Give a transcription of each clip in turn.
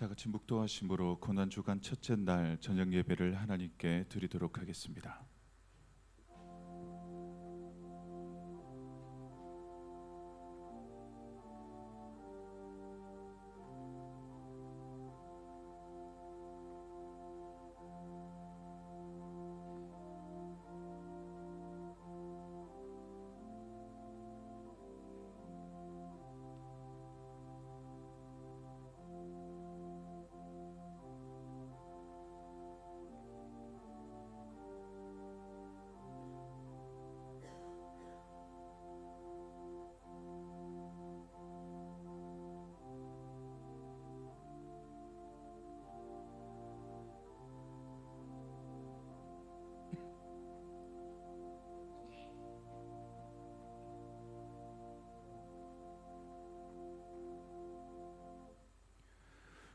다 같이 묵도하심으로 고난주간 첫째 날 저녁 예배를 하나님께 드리도록 하겠습니다.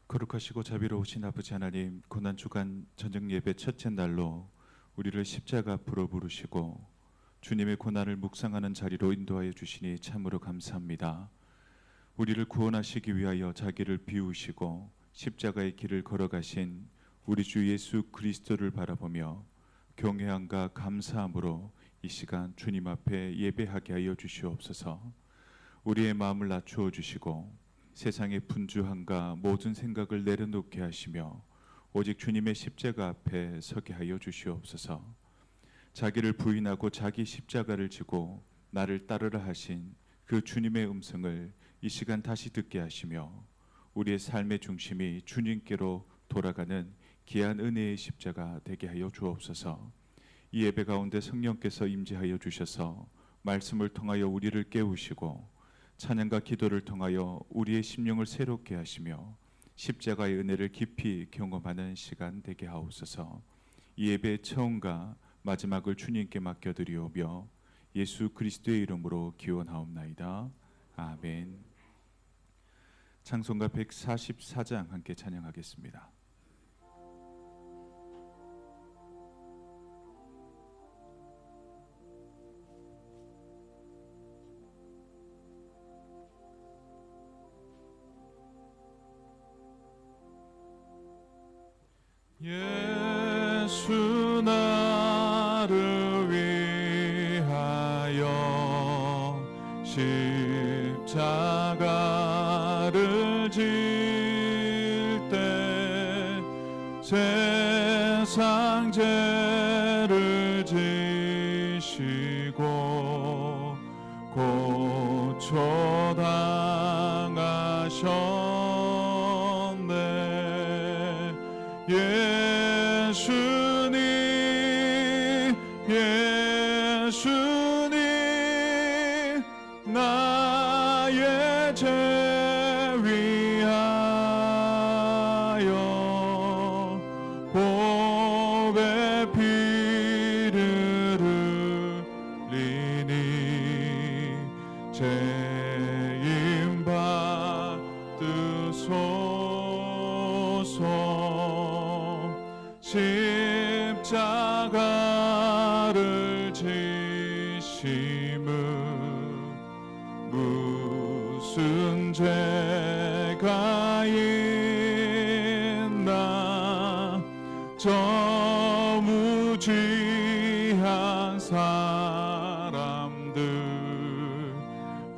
거룩하시고 자비로우신 아버지 하나님, 고난주간 저녁 예배 첫째 날로 우리를 십자가 앞으로 부르시고 주님의 고난을 묵상하는 자리로 인도하여 주시니 참으로 감사합니다. 우리를 구원하시기 위하여 자기를 비우시고 십자가의 길을 걸어가신 우리 주 예수 그리스도를 바라보며 경외함과 감사함으로 이 시간 주님 앞에 예배하게 하여 주시옵소서. 우리의 마음을 낮추어 주시고 세상의 분주함과 모든 생각을 내려놓게 하시며 오직 주님의 십자가 앞에 서게 하여 주시옵소서. 자기를 부인하고 자기 십자가를 지고 나를 따르라 하신 그 주님의 음성을 이 시간 다시 듣게 하시며 우리의 삶의 중심이 주님께로 돌아가는 귀한 은혜의 십자가 되게 하여 주옵소서. 이 예배 가운데 성령께서 임재하여 주셔서 말씀을 통하여 우리를 깨우시고 찬양과 기도를 통하여 우리의 심령을 새롭게 하시며 십자가의 은혜를 깊이 경험하는 시간 되게 하옵소서. 이 예배의 처음과 마지막을 주님께 맡겨드리오며 예수 그리스도의 이름으로 기원하옵나이다. 아멘. 찬송가 144장 함께 찬양하겠습니다. 예수 나를 위하여 십자가를 질 때 세상 죄를 지시고 고초당하셨네. 예수님 나의 죄 위하여 보배 피를 흘리니 죄인 받으소서. 십자가를 지심은 무슨 죄가 있나. 저 무지한 사람들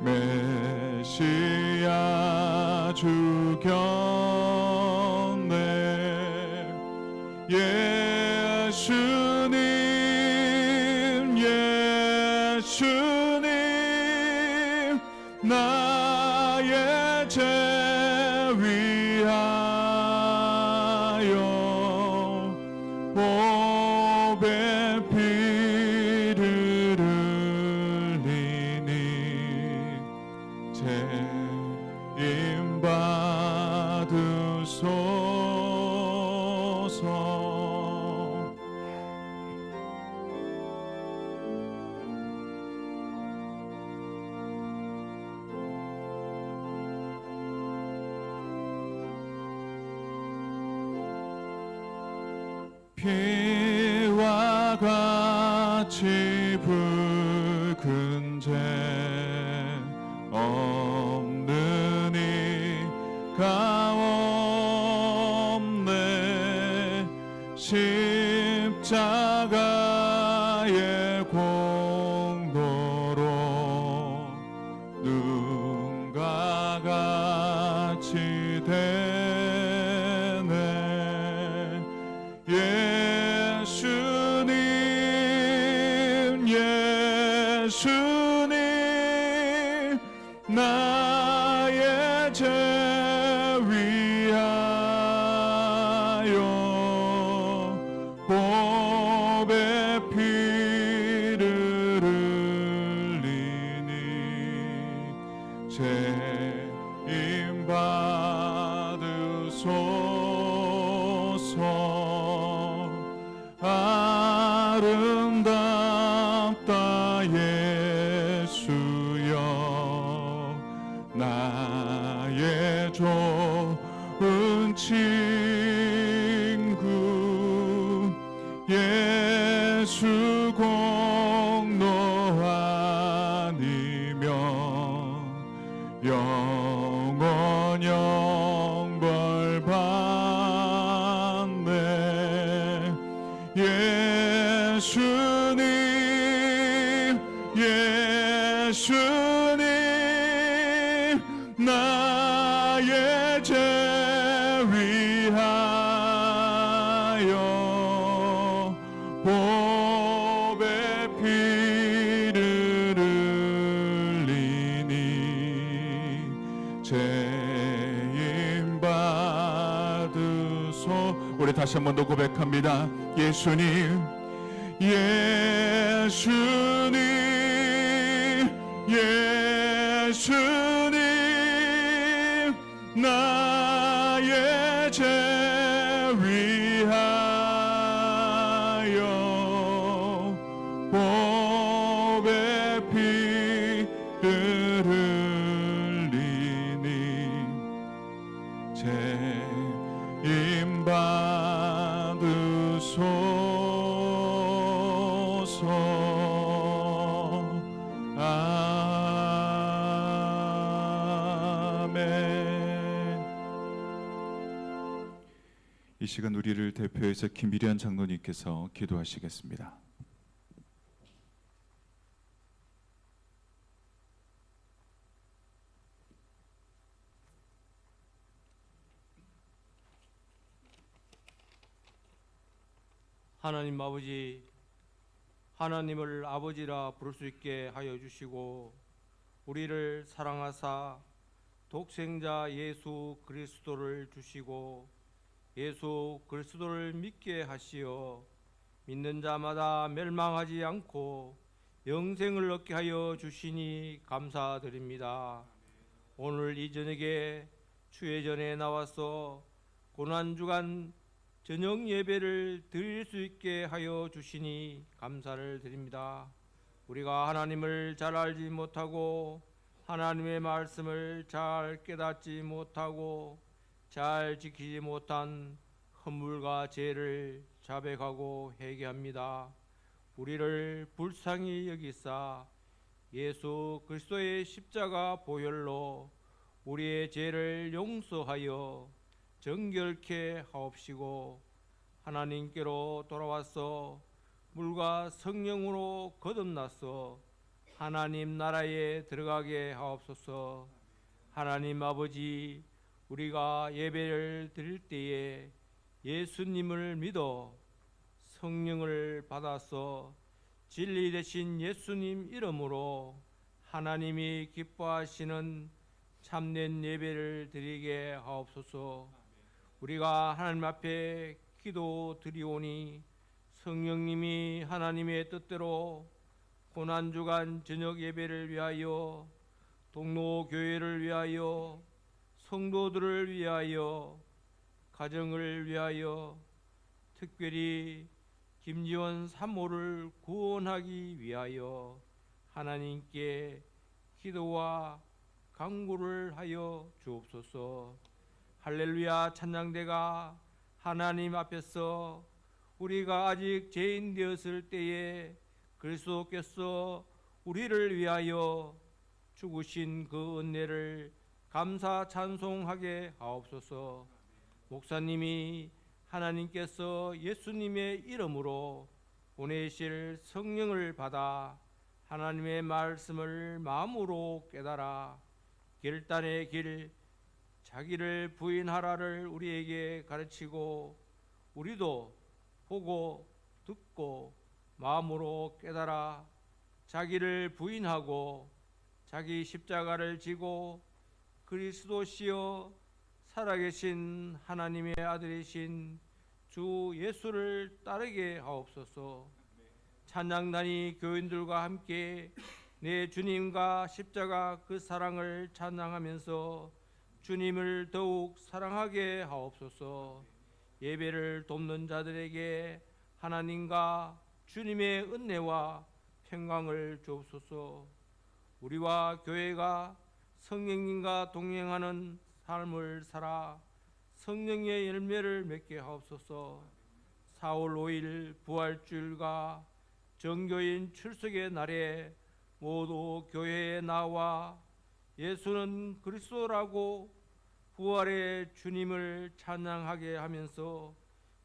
메시아 죽였네. 예수님 나의 죄 위하여 보배 피를 흘리니 죄인 받으소서. 피와 같이 붉은 죄 없는 이 가운데 십자가의 공로로 눈과 같이 되네. 예수님 예수님 나의 죄 위하여 보배 피를 흘리니 죄임 받으소서. 아름답다 예수여 나의 좋은 친구. 예수 공로 아니면 영원 영벌 받네. 예수님 예수님 나의 죄 위하여 보배 피를 흘리니 죄임 받으소. 우리 다시 한 번 더 고백합니다. 예수님 예수님 예수님 나의 죄 위하여 보배 피를 흘리니 죄임 받으소서. 이 시간 우리를 대표해서 김미련 장로님께서 기도하시겠습니다. 하나님 아버지, 하나님을 아버지라 부를 수 있게 하여 주시고 우리를 사랑하사 독생자 예수 그리스도를 주시고 예수 그리스도를 믿게 하시어 믿는 자마다 멸망하지 않고 영생을 얻게 하여 주시니 감사드립니다. 오늘 이 저녁에 추회전에 나와서 고난주간 저녁 예배를 드릴 수 있게 하여 주시니 감사를 드립니다. 우리가 하나님을 잘 알지 못하고 하나님의 말씀을 잘 깨닫지 못하고 잘 지키지 못한 허물과 죄를 자백하고 회개합니다. 우리를 불쌍히 여기사 예수 그리스도의 십자가 보혈로 우리의 죄를 용서하여 정결케 하옵시고 하나님께로 돌아와서 물과 성령으로 거듭나서 하나님 나라에 들어가게 하옵소서. 하나님 아버지, 우리가 예배를 드릴 때에 예수님을 믿어 성령을 받아서 진리 되신 예수님 이름으로 하나님이 기뻐하시는 참된 예배를 드리게 하옵소서. 우리가 하나님 앞에 기도 드리오니 성령님이 하나님의 뜻대로 고난주간 저녁 예배를 위하여 동로 교회를 위하여 성도들을 위하여 가정을 위하여 특별히 김지원 산모를 구원하기 위하여 하나님께 기도와 간구를 하여 주옵소서. 할렐루야 찬양대가 하나님 앞에서 우리가 아직 죄인 되었을 때에 그리스도께서 우리를 위하여 죽으신 그 은혜를 감사 찬송하게 하옵소서. 목사님이 하나님께서 예수님의 이름으로 보내실 성령을 받아 하나님의 말씀을 마음으로 깨달아 결단의 길, 자기를 부인하라를 우리에게 가르치고 우리도 보고 듣고 마음으로 깨달아 자기를 부인하고 자기 십자가를 지고 그리스도시여 살아계신 하나님의 아들이신 주 예수를 따르게 하옵소서. 찬양단이 교인들과 함께 내 주님과 십자가 그 사랑을 찬양하면서 주님을 더욱 사랑하게 하옵소서. 예배를 돕는 자들에게 하나님과 주님의 은혜와 평강을 주옵소서. 우리와 교회가 성령님과 동행하는 삶을 살아 성령의 열매를 맺게 하옵소서. 4월 5일 부활주일과 정교인 출석의 날에 모두 교회에 나와 예수는 그리스도라고 부활의 주님을 찬양하게 하면서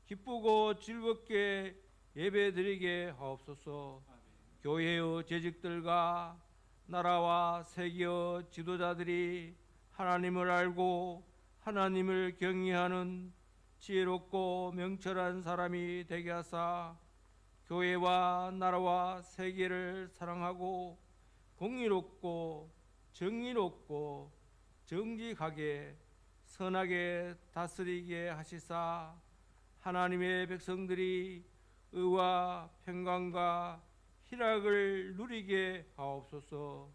기쁘고 즐겁게 예배드리게 하옵소서. 교회의 재직들과 나라와 세계의 지도자들이 하나님을 알고 하나님을 경외하는 지혜롭고 명철한 사람이 되게 하사 교회와 나라와 세계를 사랑하고 공의롭고 정의롭고 정직하게 선하게 다스리게 하시사 하나님의 백성들이 의와 평강과 희락을 누리게 하옵소서.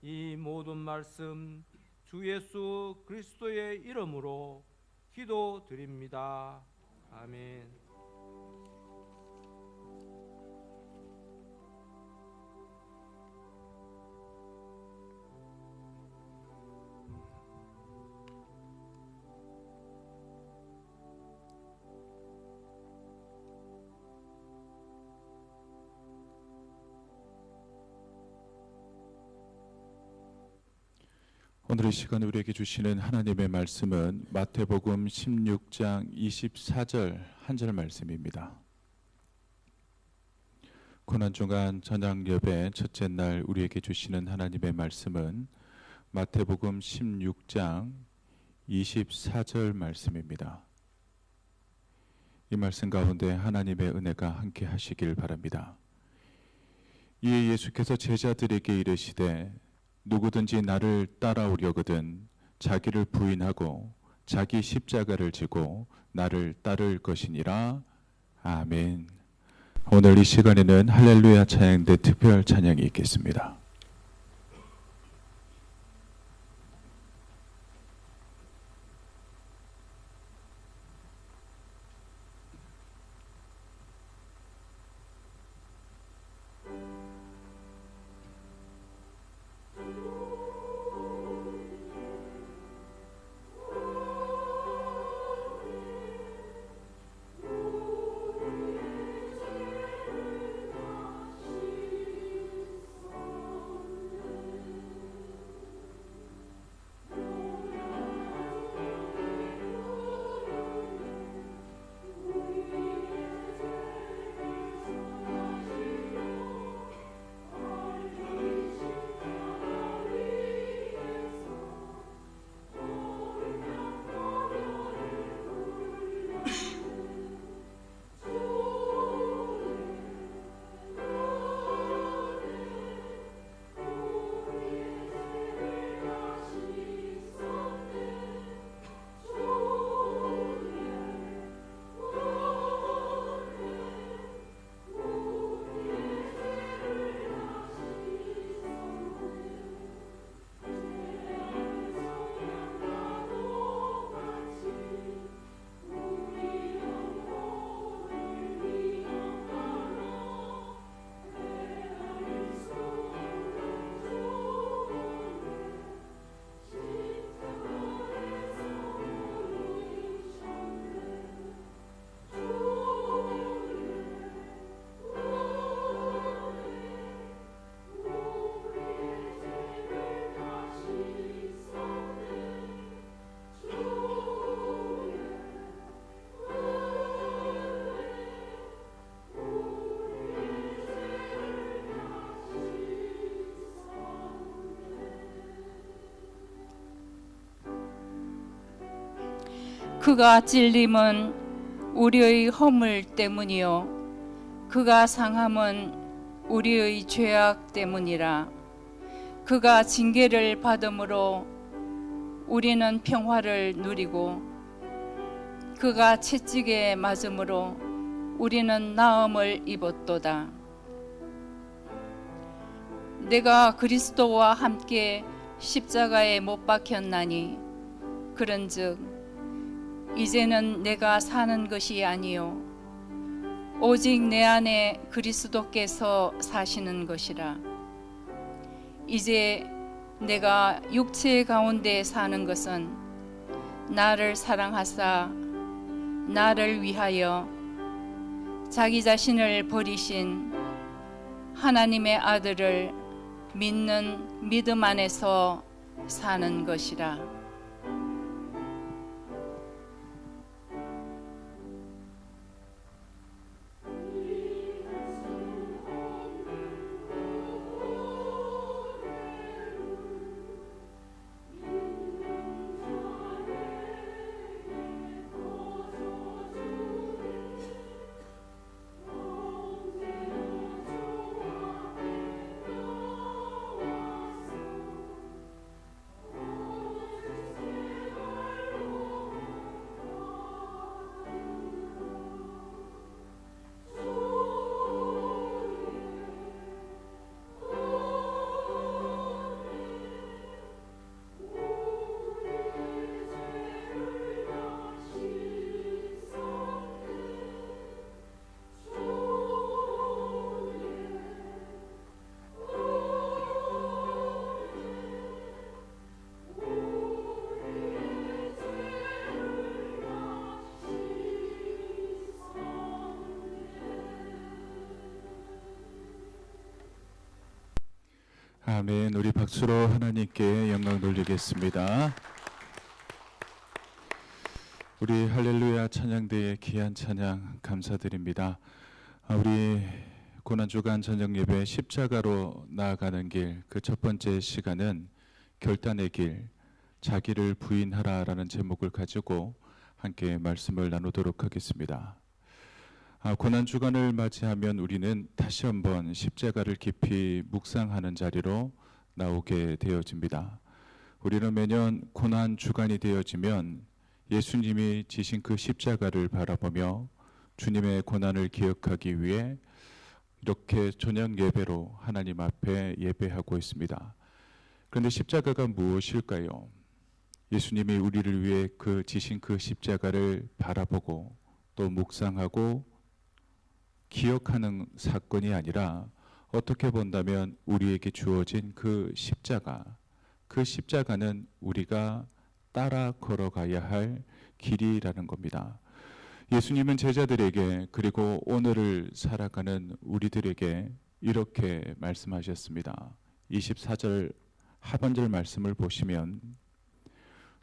이 모든 말씀 주 예수 그리스도의 이름으로 기도드립니다. 아멘. 오늘 이 시간 우리에게 주시는 하나님의 말씀은 마태복음 16장 24절 한 절 말씀입니다. 고난주간 저녁 예배 첫째 날 우리에게 주시는 하나님의 말씀은 마태복음 16장 24절 말씀입니다. 이 말씀 가운데 하나님의 은혜가 함께 하시길 바랍니다. 이에 예수께서 제자들에게 이르시되 누구든지 나를 따라오려거든 자기를 부인하고 자기 십자가를 지고 나를 따를 것이니라. 아멘. 오늘 이 시간에는 할렐루야 찬양대 특별 찬양이 있겠습니다. 그가 찔림은 우리의 허물 때문이요 그가 상함은 우리의 죄악 때문이라. 그가 징계를 받음으로 우리는 평화를 누리고 그가 채찍에 맞음으로 우리는 나음을 입었도다. 내가 그리스도와 함께 십자가에 못 박혔나니 그런즉 이제는 내가 사는 것이 아니요 오직 내 안에 그리스도께서 사시는 것이라. 이제 내가 육체 가운데 사는 것은 나를 사랑하사 나를 위하여 자기 자신을 버리신 하나님의 아들을 믿는 믿음 안에서 사는 것이라. 아멘. 우리 박수로 하나님께 영광 돌리겠습니다. 우리 할렐루야 찬양대의 귀한 찬양 감사드립니다. 우리 고난주간 저녁 예배 십자가로 나아가는 길, 그 첫 번째 시간은 결단의 길, 자기를 부인하라라는 제목을 가지고 함께 말씀을 나누도록 하겠습니다. 고난주간을 맞이하면 우리는 다시 한번 십자가를 깊이 묵상하는 자리로 나오게 되어집니다. 우리는 매년 고난주간이 되어지면 예수님이 지신 그 십자가를 바라보며 주님의 고난을 기억하기 위해 이렇게 저녁 예배로 하나님 앞에 예배하고 있습니다. 그런데 십자가가 무엇일까요? 예수님이 우리를 위해 그 지신 그 십자가를 바라보고 또 묵상하고 기억하는 사건이 아니라 어떻게 본다면 우리에게 주어진 그 십자가, 그 십자가는 우리가 따라 걸어가야 할 길이라는 겁니다. 예수님은 제자들에게 그리고 오늘을 살아가는 우리들에게 이렇게 말씀하셨습니다. 24절 하반절 말씀을 보시면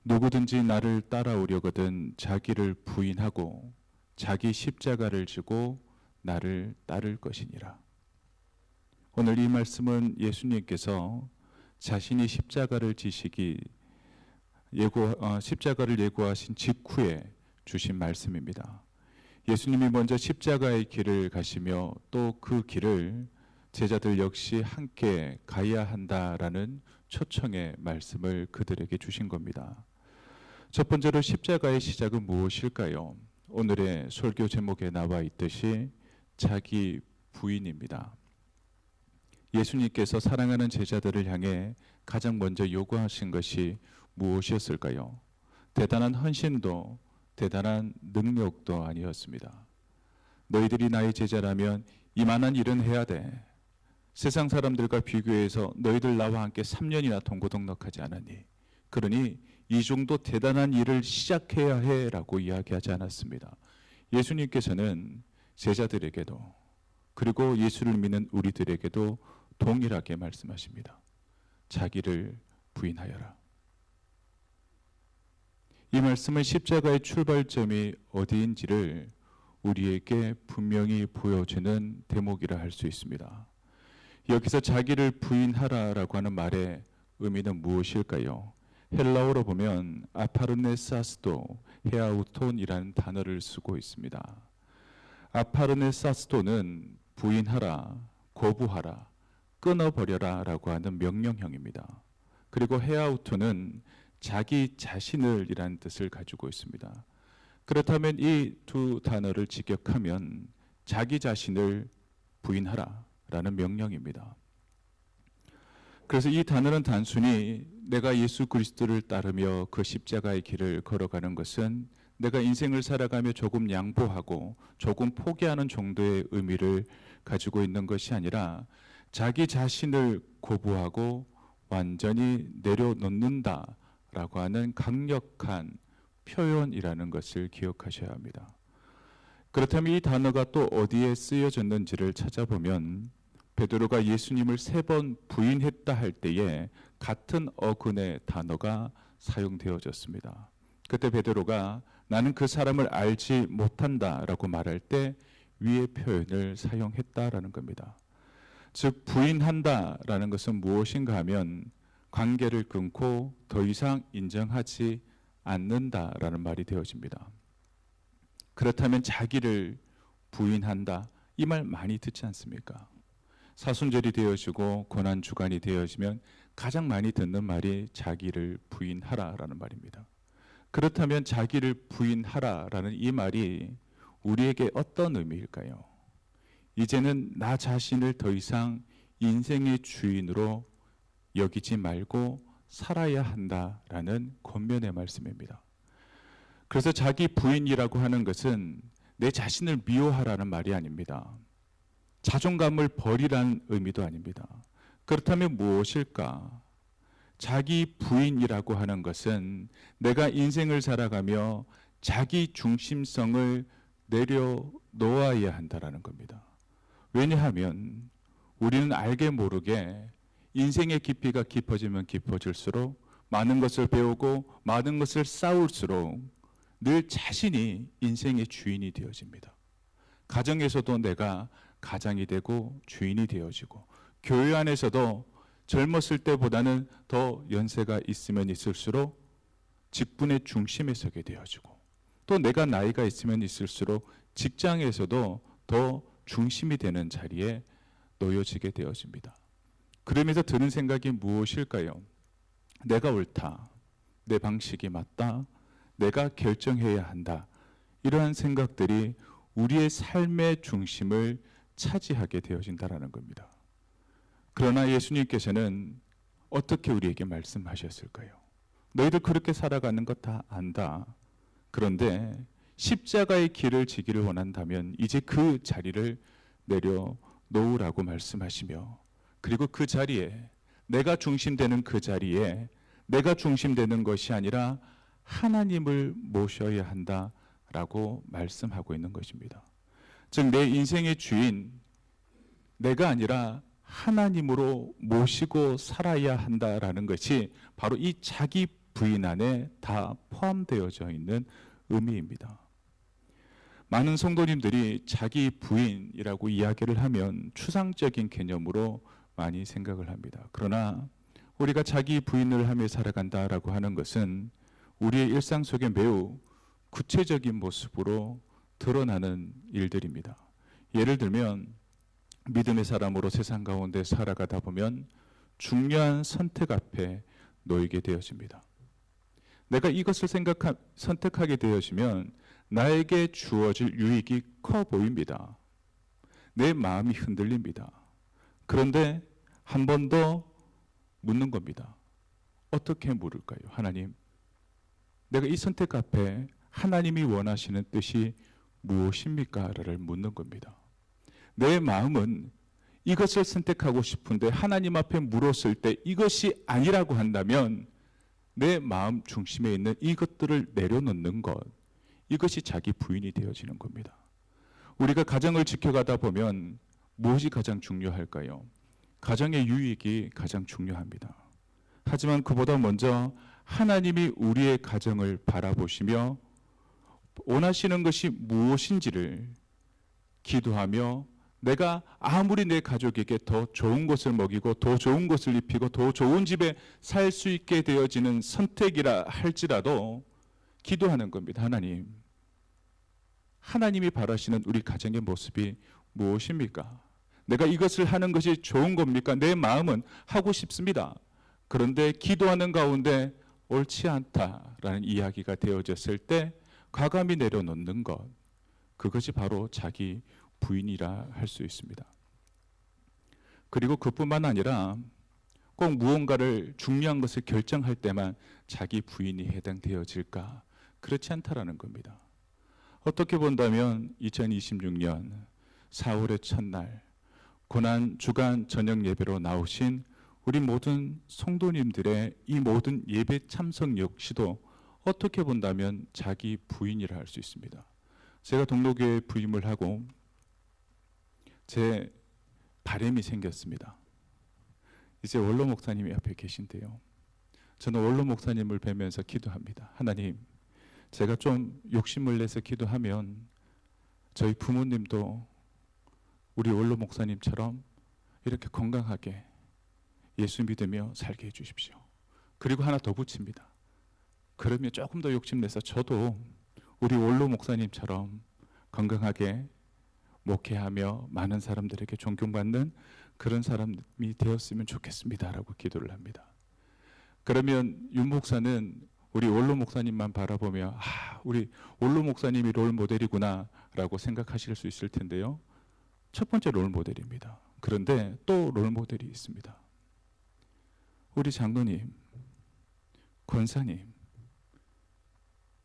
누구든지 나를 따라오려거든 자기를 부인하고 자기 십자가를 지고 나를 따를 것이니라. 오늘 이 말씀은 예수님께서 자신이 십자가를 지시기 십자가를 예고하신 직후에 주신 말씀입니다. 예수님이 먼저 십자가의 길을 가시며 또 그 길을 제자들 역시 함께 가야 한다라는 초청의 말씀을 그들에게 주신 겁니다. 첫 번째로 십자가의 시작은 무엇일까요? 오늘의 설교 제목에 나와 있듯이 자기 부인입니다. 예수님께서 사랑하는 제자들을 향해 가장 먼저 요구하신 것이 무엇이었을까요? 대단한 헌신도 대단한 능력도 아니었습니다. 너희들이 나의 제자라면 이만한 일은 해야 돼. 세상 사람들과 비교해서 너희들 나와 함께 3년이나 동고동락하지 않았니? 그러니 이 정도 대단한 일을 시작해야 해라고 이야기하지 않았습니다. 예수님께서는 제자들에게도 그리고 예수를 믿는 우리들에게도 동일하게 말씀하십니다. 자기를 부인하여라. 이 말씀은 십자가의 출발점이 어디인지를 우리에게 분명히 보여주는 대목이라 할 수 있습니다. 여기서 자기를 부인하라라고 하는 말의 의미는 무엇일까요? 헬라어로 보면 아파르네사스도 헤아우톤이라는 단어를 쓰고 있습니다. 아파르네사스도는 부인하라, 거부하라, 끊어버려라 라고 하는 명령형입니다. 그리고 헤아우톤은 자기 자신을 이라는 뜻을 가지고 있습니다. 그렇다면 이 두 단어를 직역하면 자기 자신을 부인하라 라는 명령입니다. 그래서 이 단어는 단순히 내가 예수 그리스도를 따르며 그 십자가의 길을 걸어가는 것은 내가 인생을 살아가며 조금 양보하고 조금 포기하는 정도의 의미를 가지고 있는 것이 아니라 자기 자신을 거부하고 완전히 내려놓는다라고 하는 강력한 표현이라는 것을 기억하셔야 합니다. 그렇다면 이 단어가 또 어디에 쓰여졌는지를 찾아보면 베드로가 예수님을 3번 부인했다 할 때에 같은 어근의 단어가 사용되어졌습니다. 그때 베드로가 나는 그 사람을 알지 못한다라고 말할 때 위의 표현을 사용했다라는 겁니다. 즉 부인한다라는 것은 무엇인가 하면 관계를 끊고 더 이상 인정하지 않는다라는 말이 되어집니다. 그렇다면 자기를 부인한다 이 말 많이 듣지 않습니까? 사순절이 되어지고 고난주간이 되어지면 가장 많이 듣는 말이 자기를 부인하라라는 말입니다. 그렇다면 자기를 부인하라라는 이 말이 우리에게 어떤 의미일까요? 이제는 나 자신을 더 이상 인생의 주인으로 여기지 말고 살아야 한다라는 권면의 말씀입니다. 그래서 자기 부인이라고 하는 것은 내 자신을 미워하라는 말이 아닙니다. 자존감을 버리라는 의미도 아닙니다. 그렇다면 무엇일까? 자기 부인이라고 하는 것은 내가 인생을 살아가며 자기 중심성을 내려놓아야 한다라는 겁니다. 왜냐하면 우리는 알게 모르게 인생의 깊이가 깊어지면 깊어질수록 많은 것을 배우고 많은 것을 쌓을수록 늘 자신이 인생의 주인이 되어집니다. 가정에서도 내가 가장이 되고 주인이 되어지고 교회 안에서도 젊었을 때보다는 더 연세가 있으면 있을수록 직분의 중심에 서게 되어지고 또 내가 나이가 있으면 있을수록 직장에서도 더 중심이 되는 자리에 놓여지게 되어집니다. 그러면서 드는 생각이 무엇일까요? 내가 옳다. 내 방식이 맞다. 내가 결정해야 한다. 이러한 생각들이 우리의 삶의 중심을 차지하게 되어진다라는 겁니다. 그러나 예수님께서는 어떻게 우리에게 말씀하셨을까요? 너희들 그렇게 살아가는 것 다 안다. 그런데 십자가의 길을 지기를 원한다면 이제 그 자리를 내려놓으라고 말씀하시며 그리고 그 자리에 내가 중심되는 그 자리에 내가 중심되는 것이 아니라 하나님을 모셔야 한다라고 말씀하고 있는 것입니다. 즉 내 인생의 주인 내가 아니라 하나님으로 모시고 살아야 한다라는 것이 바로 이 자기 부인 안에 다 포함되어져 있는 의미입니다. 많은 성도님들이 자기 부인이라고 이야기를 하면 추상적인 개념으로 많이 생각을 합니다. 그러나 우리가 자기 부인을 하며 살아간다라고 하는 것은 우리의 일상 속에 매우 구체적인 모습으로 드러나는 일들입니다. 예를 들면 믿음의 사람으로 세상 가운데 살아가다 보면 중요한 선택 앞에 놓이게 되어집니다. 내가 이것을 선택하게 되어지면 나에게 주어질 유익이 커 보입니다. 내 마음이 흔들립니다. 그런데 한 번 더 묻는 겁니다. 어떻게 물을까요? 하나님, 내가 이 선택 앞에 하나님이 원하시는 뜻이 무엇입니까? 라를 묻는 겁니다. 내 마음은 이것을 선택하고 싶은데 하나님 앞에 물었을 때 이것이 아니라고 한다면 내 마음 중심에 있는 이것들을 내려놓는 것, 이것이 자기 부인이 되어지는 겁니다. 우리가 가정을 지켜가다 보면 무엇이 가장 중요할까요? 가정의 유익이 가장 중요합니다. 하지만 그보다 먼저 하나님이 우리의 가정을 바라보시며 원하시는 것이 무엇인지를 기도하며 내가 아무리 내 가족에게 더 좋은 것을 먹이고 더 좋은 것을 입히고 더 좋은 집에 살 수 있게 되어지는 선택이라 할지라도 기도하는 겁니다. 하나님이 바라시는 우리 가정의 모습이 무엇입니까? 내가 이것을 하는 것이 좋은 겁니까? 내 마음은 하고 싶습니다. 그런데 기도하는 가운데 옳지 않다라는 이야기가 되어졌을 때 과감히 내려놓는 것, 그것이 바로 자기 부인이라 할 수 있습니다. 그리고 그뿐만 아니라 꼭 무언가를 중요한 것을 결정할 때만 자기 부인이 해당되어질까? 그렇지 않다라는 겁니다. 어떻게 본다면 2026년 4월의 첫날 고난 주간 저녁 예배로 나오신 우리 모든 성도님들의 이 모든 예배 참석 역시도 어떻게 본다면 자기 부인이라 할 수 있습니다. 제가 동로교회에 부임을 하고 제 바람이 생겼습니다. 이제 원로 목사님이 앞에 계신데요. 저는 원로 목사님을 뵈면서 기도합니다. 하나님, 제가 좀 욕심을 내서 기도하면 저희 부모님도 우리 원로 목사님처럼 이렇게 건강하게 예수 믿으며 살게 해주십시오. 그리고 하나 더 붙입니다. 그러면 조금 더 욕심내서 저도 우리 원로 목사님처럼 건강하게 목회하며 많은 사람들에게 존경받는 그런 사람이 되었으면 좋겠습니다라고 기도를 합니다. 그러면 윤 목사는 우리 원로 목사님만 바라보며 우리 원로 목사님이 롤 모델이구나라고 생각하실 수 있을 텐데요. 첫 번째 롤 모델입니다. 그런데 또 롤 모델이 있습니다. 우리 장로님, 권사님,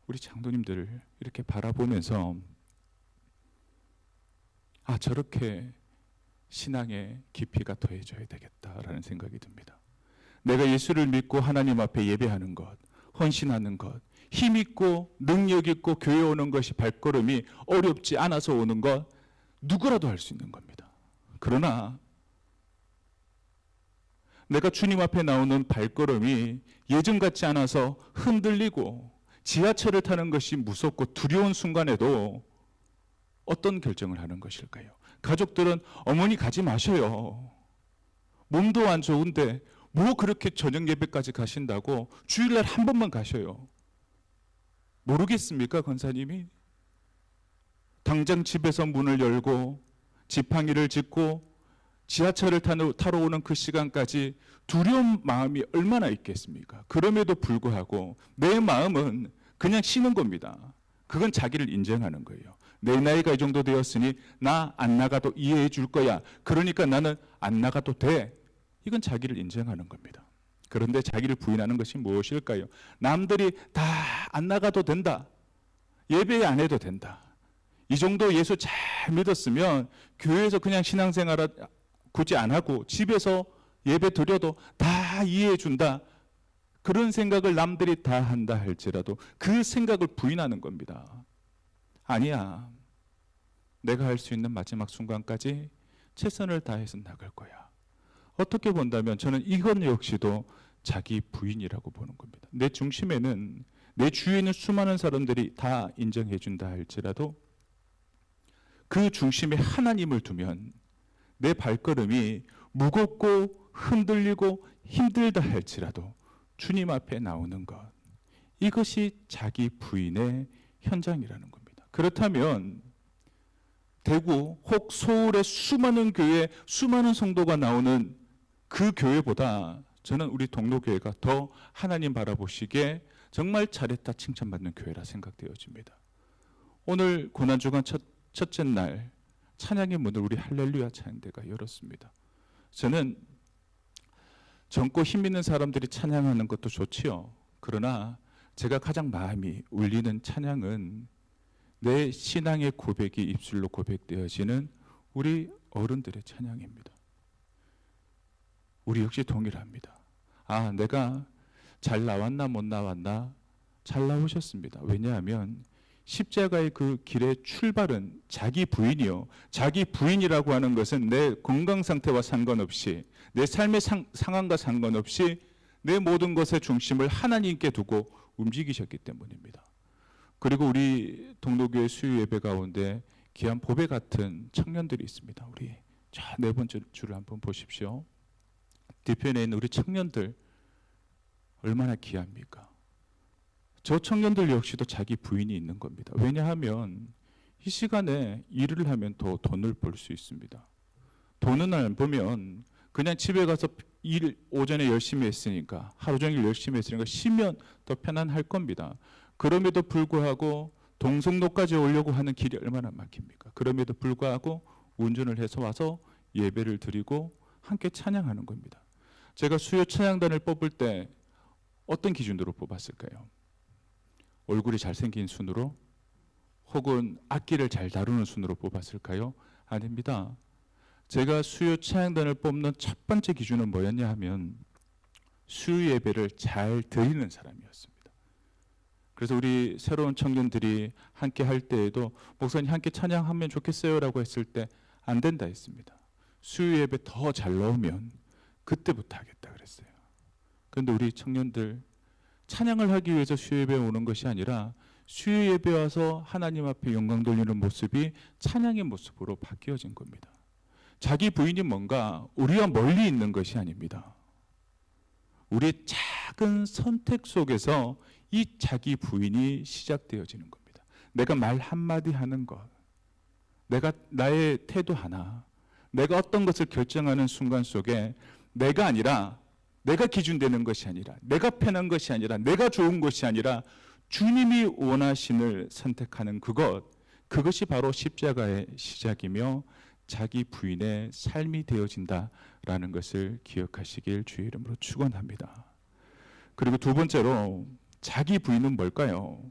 우리 장로님들을 이렇게 바라보면서 저렇게 신앙의 깊이가 더해져야 되겠다라는 생각이 듭니다. 내가 예수를 믿고 하나님 앞에 예배하는 것, 헌신하는 것, 힘 있고 능력 있고 교회 오는 것이 발걸음이 어렵지 않아서 오는 것, 누구라도 할 수 있는 겁니다. 그러나 내가 주님 앞에 나오는 발걸음이 예전 같지 않아서 흔들리고 지하철을 타는 것이 무섭고 두려운 순간에도 어떤 결정을 하는 것일까요? 가족들은 어머니 가지 마셔요. 몸도 안 좋은데 뭐 그렇게 저녁 예배까지 가신다고 주일날 한 번만 가셔요. 모르겠습니까, 권사님이? 당장 집에서 문을 열고 지팡이를 짚고 지하철을 타러 오는 그 시간까지 두려운 마음이 얼마나 있겠습니까? 그럼에도 불구하고 내 마음은 그냥 쉬는 겁니다. 그건 자기를 인정하는 거예요. 내 나이가 이 정도 되었으니 나 안 나가도 이해해 줄 거야. 그러니까 나는 안 나가도 돼. 이건 자기를 인정하는 겁니다. 그런데 자기를 부인하는 것이 무엇일까요? 남들이 다 안 나가도 된다. 예배 안 해도 된다. 이 정도 예수 잘 믿었으면 교회에서 그냥 신앙생활 굳이 안 하고 집에서 예배 드려도 다 이해해 준다. 그런 생각을 남들이 다 한다 할지라도 그 생각을 부인하는 겁니다. 아니야. 내가 할 수 있는 마지막 순간까지 최선을 다해서 나갈 거야. 어떻게 본다면 저는 이건 역시도 자기 부인이라고 보는 겁니다. 내 중심에는, 내 주위에 있는 수많은 사람들이 다 인정해 준다 할지라도 그 중심에 하나님을 두면 내 발걸음이 무겁고 흔들리고 힘들다 할지라도 주님 앞에 나오는 것, 이것이 자기 부인의 현장이라는 겁니다. 그렇다면 대구 혹 서울의 수많은 교회, 수많은 성도가 나오는 그 교회보다 저는 우리 동로교회가 더 하나님 바라보시기에 정말 잘했다 칭찬받는 교회라 생각되어집니다. 오늘 고난주간 첫째 날 찬양의 문을 우리 할렐루야 찬양대가 열었습니다. 저는 젊고 힘 있는 사람들이 찬양하는 것도 좋지요. 그러나 제가 가장 마음이 울리는 찬양은 내 신앙의 고백이 입술로 고백되어지는 우리 어른들의 찬양입니다. 우리 역시 동일합니다. 내가 잘 나왔나 못 나왔나? 잘 나오셨습니다. 왜냐하면 십자가의 그 길의 출발은 자기 부인이요. 자기 부인이라고 하는 것은 내 건강 상태와 상관없이, 내 삶의 상황과 상관없이 내 모든 것의 중심을 하나님께 두고 움직이셨기 때문입니다. 그리고 우리 동로교회 수요 예배 가운데 귀한 보배 같은 청년들이 있습니다. 우리 자, 네 번째 줄을 한번 보십시오. 뒤편에 있는 우리 청년들 얼마나 귀합니까? 저 청년들 역시도 자기 부인이 있는 겁니다. 왜냐하면 이 시간에 일을 하면 더 돈을 벌 수 있습니다. 돈은 안 보면 그냥 집에 가서 일 오전에 열심히 했으니까 하루 종일 열심히 했으니까 쉬면 더 편안할 겁니다. 그럼에도 불구하고 동성로까지 오려고 하는 길이 얼마나 막힙니까? 그럼에도 불구하고 운전을 해서 와서 예배를 드리고 함께 찬양하는 겁니다. 제가 수요 찬양단을 뽑을 때 어떤 기준으로 뽑았을까요? 얼굴이 잘생긴 순으로? 혹은 악기를 잘 다루는 순으로 뽑았을까요? 아닙니다. 제가 수요 찬양단을 뽑는 첫 번째 기준은 뭐였냐 하면 수요 예배를 잘 드리는 사람이었습니다. 그래서 우리 새로운 청년들이 함께 할 때에도 목사님 함께 찬양하면 좋겠어요 라고 했을 때 안 된다 했습니다. 수요 예배 더 잘 넣으면 그때부터 하겠다 그랬어요. 그런데 우리 청년들 찬양을 하기 위해서 수요 예배에 오는 것이 아니라 수요 예배 와서 하나님 앞에 영광 돌리는 모습이 찬양의 모습으로 바뀌어진 겁니다. 자기 부인이 뭔가 우리와 멀리 있는 것이 아닙니다. 우리의 작은 선택 속에서 이 자기 부인이 시작되어지는 겁니다. 내가 말 한마디 하는 것, 내가 나의 태도 하나, 내가 어떤 것을 결정하는 순간 속에 내가 아니라 내가 기준되는 것이 아니라 내가 편한 것이 아니라 내가 좋은 것이 아니라 주님이 원하신을 선택하는 그것이 바로 십자가의 시작이며 자기 부인의 삶이 되어진다라는 것을 기억하시길 주의 이름으로 축원합니다. 그리고 두 번째로 자기 부인은 뭘까요?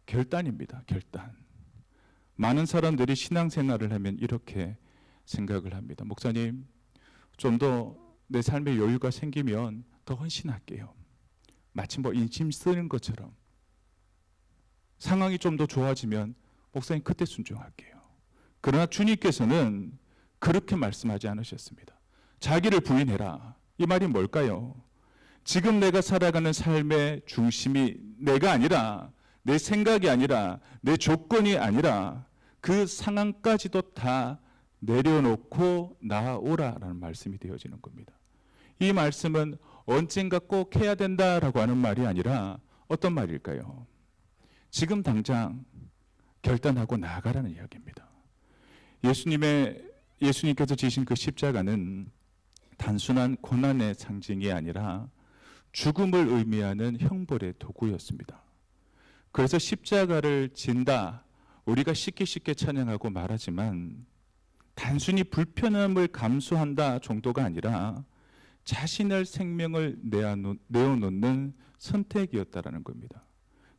결단입니다. 결단. 많은 사람들이 신앙생활을 하면 이렇게 생각을 합니다. 목사님, 좀 더 내 삶에 여유가 생기면 더 헌신할게요. 마치 뭐 인심 쓰는 것처럼. 상황이 좀 더 좋아지면 목사님 그때 순종할게요. 그러나 주님께서는 그렇게 말씀하지 않으셨습니다. 자기를 부인해라. 이 말이 뭘까요? 지금 내가 살아가는 삶의 중심이 내가 아니라 내 생각이 아니라 내 조건이 아니라 그 상황까지도 다 내려놓고 나아오라라는 말씀이 되어지는 겁니다. 이 말씀은 언젠가 꼭 해야 된다라고 하는 말이 아니라 어떤 말일까요? 지금 당장 결단하고 나아가라는 이야기입니다. 예수님께서 지신 그 십자가는 단순한 고난의 상징이 아니라 죽음을 의미하는 형벌의 도구였습니다. 그래서 십자가를 진다, 우리가 쉽게 찬양하고 말하지만 단순히 불편함을 감수한다 정도가 아니라 자신의 생명을 내어놓는 선택이었다라는 겁니다.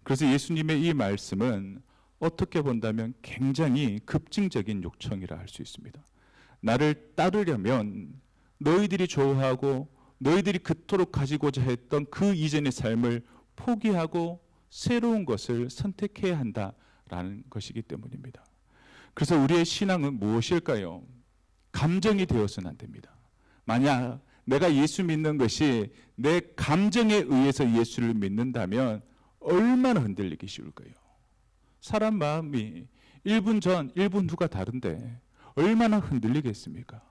그래서 예수님의 이 말씀은 어떻게 본다면 굉장히 급징적인 요청이라 할 수 있습니다. 나를 따르려면 너희들이 좋아하고 너희들이 그토록 가지고자 했던 그 이전의 삶을 포기하고 새로운 것을 선택해야 한다라는 것이기 때문입니다. 그래서 우리의 신앙은 무엇일까요? 감정이 되어서는 안 됩니다. 만약 내가 예수 믿는 것이 내 감정에 의해서 예수를 믿는다면 얼마나 흔들리기 쉬울까요? 사람 마음이 1분 전, 1분 후가 다른데 얼마나 흔들리겠습니까?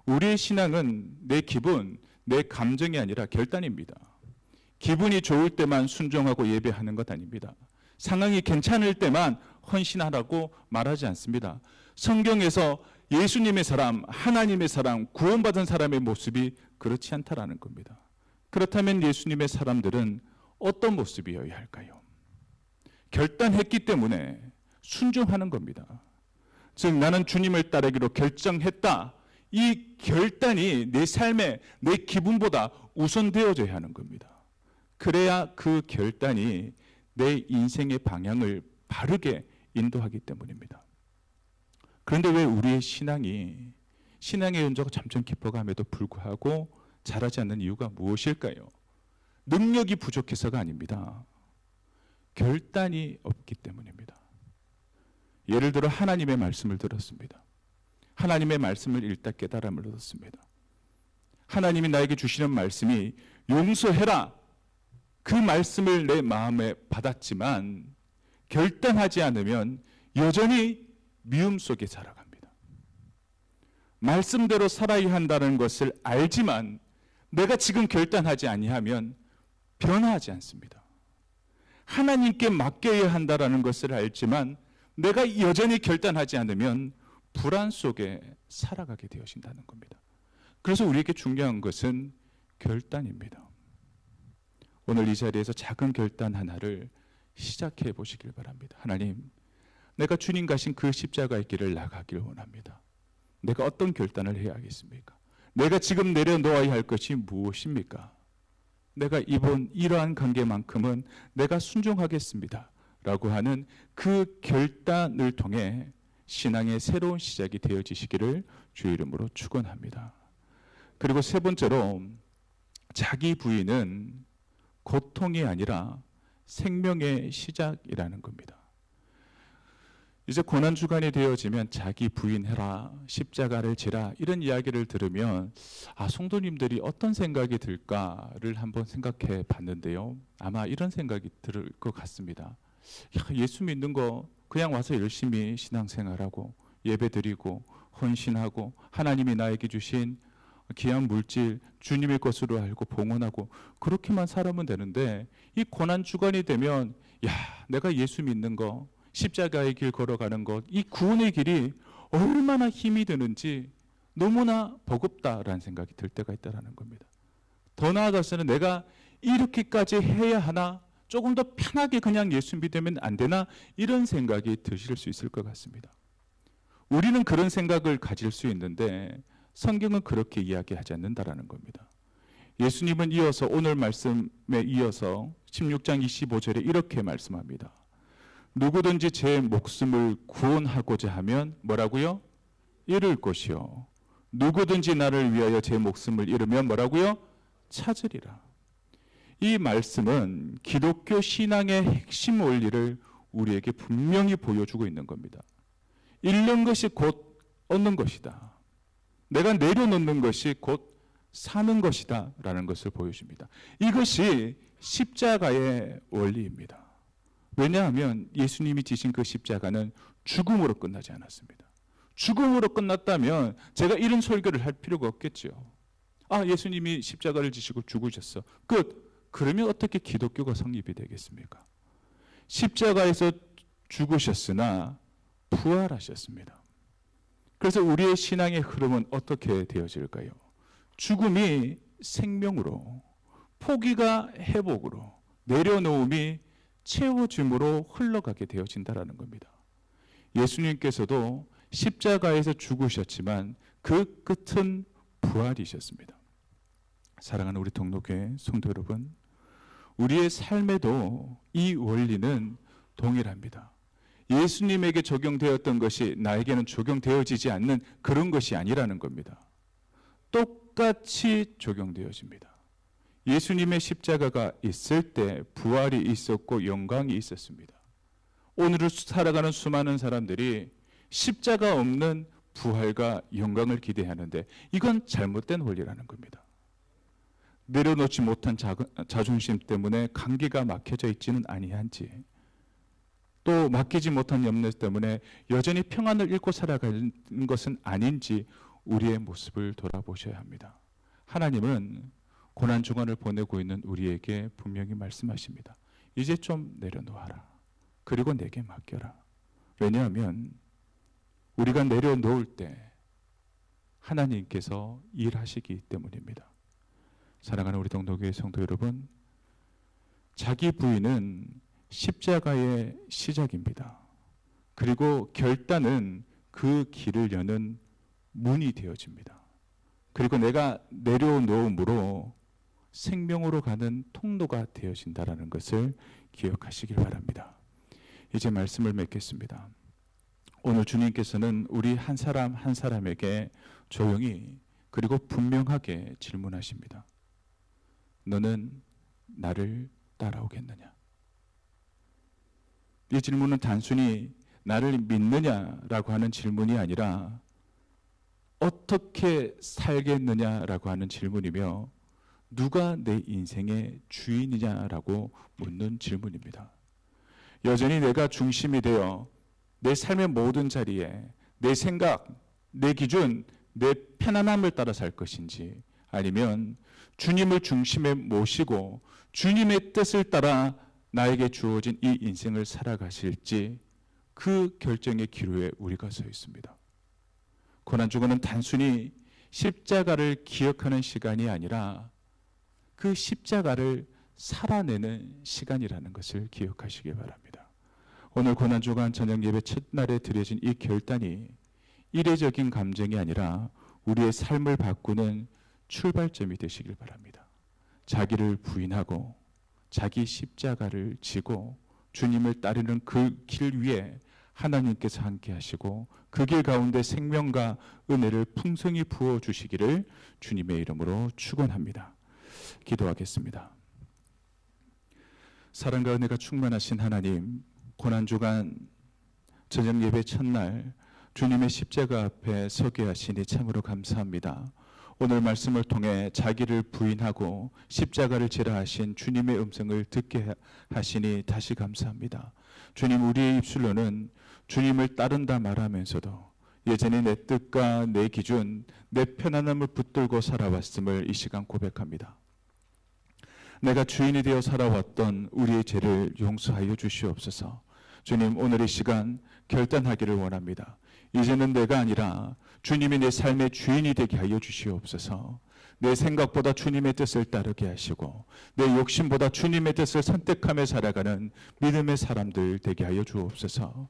우리의 신앙은 내 기분, 내 감정이 아니라 결단입니다. 기분이 좋을 때만 순종하고 예배하는 것 아닙니다. 상황이 괜찮을 때만 헌신하라고 말하지 않습니다. 성경에서 예수님의 사람, 하나님의 사람, 구원받은 사람의 모습이 그렇지 않다라는 겁니다. 그렇다면 예수님의 사람들은 어떤 모습이어야 할까요? 결단했기 때문에 순종하는 겁니다. 즉 나는 주님을 따르기로 결정했다. 이 결단이 내 삶에 내 기분보다 우선되어져야 하는 겁니다. 그래야 그 결단이 내 인생의 방향을 바르게 인도하기 때문입니다. 그런데 왜 우리의 신앙의 연조가 점점 깊어감에도 불구하고 자라지 않는 이유가 무엇일까요? 능력이 부족해서가 아닙니다. 결단이 없기 때문입니다. 예를 들어 하나님의 말씀을 들었습니다. 하나님의 말씀을 읽다 깨달음을 얻었습니다. 하나님이 나에게 주시는 말씀이 용서해라. 그 말씀을 내 마음에 받았지만 결단하지 않으면 여전히 미움 속에 살아갑니다. 말씀대로 살아야 한다는 것을 알지만 내가 지금 결단하지 아니하면 변화하지 않습니다. 하나님께 맡겨야 한다는 것을 알지만 내가 여전히 결단하지 않으면 불안 속에 살아가게 되어진다는 겁니다. 그래서 우리에게 중요한 것은 결단입니다. 오늘 이 자리에서 작은 결단 하나를 시작해 보시길 바랍니다. 하나님, 내가 주님 가신 그 십자가의 길을 나가기를 원합니다. 내가 어떤 결단을 해야 하겠습니까? 내가 지금 내려놓아야 할 것이 무엇입니까? 내가 이러한 관계만큼은 내가 순종하겠습니다 라고 하는 그 결단을 통해 신앙의 새로운 시작이 되어지시기를 주의 이름으로 축원합니다. 그리고 세 번째로, 자기 부인은 고통이 아니라 생명의 시작이라는 겁니다. 이제 고난주간이 되어지면 자기 부인해라, 십자가를 지라, 이런 이야기를 들으면 성도님들이 어떤 생각이 들까를 한번 생각해 봤는데요. 아마 이런 생각이 들 것 같습니다. 예수 믿는 거 그냥 와서 열심히 신앙생활하고 예배드리고 헌신하고 하나님이 나에게 주신 귀한 물질 주님의 것으로 알고 봉헌하고 그렇게만 살아면 되는데, 이 고난주간이 되면 내가 예수 믿는 거, 십자가의 길 걸어가는 것, 이 구원의 길이 얼마나 힘이 드는지 너무나 버겁다라는 생각이 들 때가 있다는 겁니다. 더 나아가서는 내가 이렇게까지 해야 하나, 조금 더 편하게 그냥 예수 믿으면 안 되나, 이런 생각이 드실 수 있을 것 같습니다. 우리는 그런 생각을 가질 수 있는데 성경은 그렇게 이야기하지 않는다라는 겁니다. 예수님은 이어서 오늘 말씀에 이어서 16장 25절에 이렇게 말씀합니다. 누구든지 제 목숨을 구원하고자 하면 뭐라고요? 잃을 것이요. 누구든지 나를 위하여 제 목숨을 잃으면 뭐라고요? 찾으리라. 이 말씀은 기독교 신앙의 핵심 원리를 우리에게 분명히 보여주고 있는 겁니다. 잃는 것이 곧 얻는 것이다. 내가 내려놓는 것이 곧 사는 것이다 라는 것을 보여줍니다. 이것이 십자가의 원리입니다. 왜냐하면 예수님이 지신 그 십자가는 죽음으로 끝나지 않았습니다. 죽음으로 끝났다면 제가 이런 설교를 할 필요가 없겠죠. 예수님이 십자가를 지시고 죽으셨어, 끝. 그러면 어떻게 기독교가 성립이 되겠습니까? 십자가에서 죽으셨으나 부활하셨습니다. 그래서 우리의 신앙의 흐름은 어떻게 되어질까요? 죽음이 생명으로, 포기가 회복으로, 내려놓음이 채워짐으로 흘러가게 되어진다는 겁니다. 예수님께서도 십자가에서 죽으셨지만 그 끝은 부활이셨습니다. 사랑하는 우리 동록교회 성도 여러분, 우리의 삶에도 이 원리는 동일합니다. 예수님에게 적용되었던 것이 나에게는 적용되어지지 않는 그런 것이 아니라는 겁니다. 똑같이 적용되어집니다. 예수님의 십자가가 있을 때 부활이 있었고 영광이 있었습니다. 오늘을 살아가는 수많은 사람들이 십자가 없는 부활과 영광을 기대하는데 이건 잘못된 원리라는 겁니다. 내려놓지 못한 자존심 때문에 감기가 막혀져 있지는 아니한지, 또 맡기지 못한 염려 때문에 여전히 평안을 잃고 살아가는 것은 아닌지 우리의 모습을 돌아보셔야 합니다. 하나님은 고난주간을 보내고 있는 우리에게 분명히 말씀하십니다. 이제 좀 내려놓아라. 그리고 내게 맡겨라. 왜냐하면 우리가 내려놓을 때 하나님께서 일하시기 때문입니다. 사랑하는 우리 동독교회 성도 여러분, 자기 부인은 십자가의 시작입니다. 그리고 결단은 그 길을 여는 문이 되어집니다. 그리고 내가 내려놓음으로 생명으로 가는 통로가 되어진다는 것을 기억하시길 바랍니다. 이제 말씀을 맺겠습니다. 오늘 주님께서는 우리 한 사람 한 사람에게 조용히 그리고 분명하게 질문하십니다. 너는 나를 따라오겠느냐? 이 질문은 단순히 나를 믿느냐라고 하는 질문이 아니라 어떻게 살겠느냐라고 하는 질문이며, 누가 내 인생의 주인이냐라고 묻는 질문입니다. 여전히 내가 중심이 되어 내 삶의 모든 자리에 내 생각, 내 기준, 내 편안함을 따라 살 것인지, 아니면 주님을 중심에 모시고 주님의 뜻을 따라 나에게 주어진 이 인생을 살아가실지, 그 결정의 기로에 우리가 서 있습니다. 고난주간은 단순히 십자가를 기억하는 시간이 아니라 그 십자가를 살아내는 시간이라는 것을 기억하시기 바랍니다. 오늘 고난주간 저녁 예배 첫날에 드려진 이 결단이 이례적인 감정이 아니라 우리의 삶을 바꾸는 출발점이 되시길 바랍니다. 자기를 부인하고 자기 십자가를 지고 주님을 따르는 그 길 위에 하나님께서 함께 하시고 그 길 가운데 생명과 은혜를 풍성히 부어주시기를 주님의 이름으로 축원합니다. 기도하겠습니다. 사랑과 은혜가 충만하신 하나님, 고난주간 저녁 예배 첫날 주님의 십자가 앞에 서게 하시니 참으로 감사합니다. 오늘 말씀을 통해 자기를 부인하고 십자가를 지라 하신 주님의 음성을 듣게 하시니 다시 감사합니다. 주님, 우리의 입술로는 주님을 따른다 말하면서도 여전히 내 뜻과 내 기준, 내 편안함을 붙들고 살아왔음을 이 시간 고백합니다. 내가 주인이 되어 살아왔던 우리의 죄를 용서하여 주시옵소서. 주님, 오늘 이 시간 결단하기를 원합니다. 이제는 내가 아니라 주님이 내 삶의 주인이 되게 하여 주시옵소서. 내 생각보다 주님의 뜻을 따르게 하시고 내 욕심보다 주님의 뜻을 선택하며 살아가는 믿음의 사람들 되게 하여 주옵소서.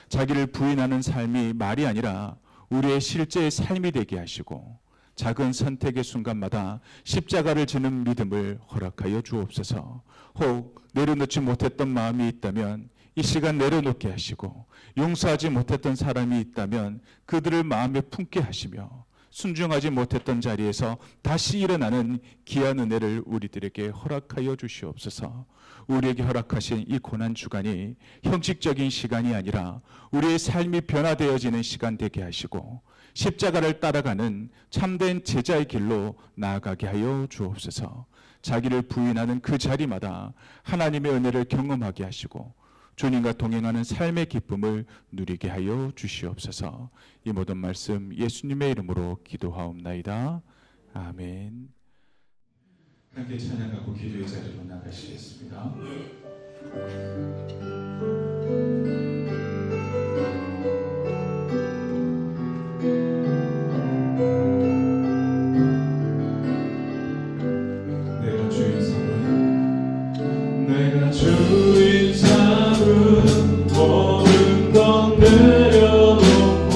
자기를 부인하는 삶이 말이 아니라 우리의 실제의 삶이 되게 하시고 작은 선택의 순간마다 십자가를 지는 믿음을 허락하여 주옵소서. 혹 내려놓지 못했던 마음이 있다면 이 시간 내려놓게 하시고, 용서하지 못했던 사람이 있다면 그들을 마음에 품게 하시며, 순종하지 못했던 자리에서 다시 일어나는 귀한 은혜를 우리들에게 허락하여 주시옵소서. 우리에게 허락하신 이 고난주간이 형식적인 시간이 아니라 우리의 삶이 변화되어지는 시간 되게 하시고 십자가를 따라가는 참된 제자의 길로 나아가게 하여 주옵소서. 자기를 부인하는 그 자리마다 하나님의 은혜를 경험하게 하시고 주님과 동행하는 삶의 기쁨을 누리게 하여 주시옵소서. 이 모든 말씀 예수님의 이름으로 기도하옵나이다. 아멘. 함께 찬양하고 기도의 자리로 나가시겠습니다. 내가 주인 삼은 모든 건 내려놓고